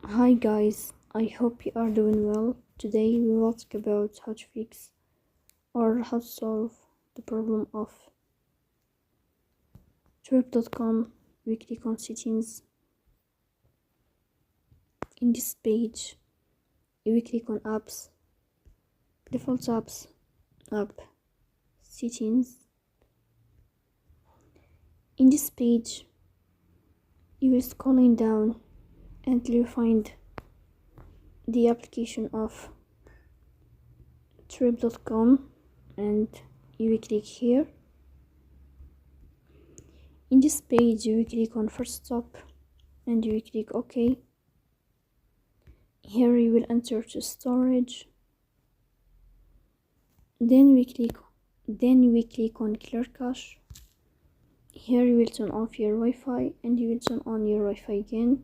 Hi guys, I hope you are doing well. Today we will talk about how to fix or how to solve the problem of trip.com weekly on settings. In this page, you will click on apps, default apps, app, settings. In this page, you will scrolling down until you find the application of trip.com and you will click here. In this page you will click on first stop and you will click OK. Here you will enter to storage, then we click on clear cache. Here you will turn off your Wi-Fi and you will turn on your Wi-Fi again.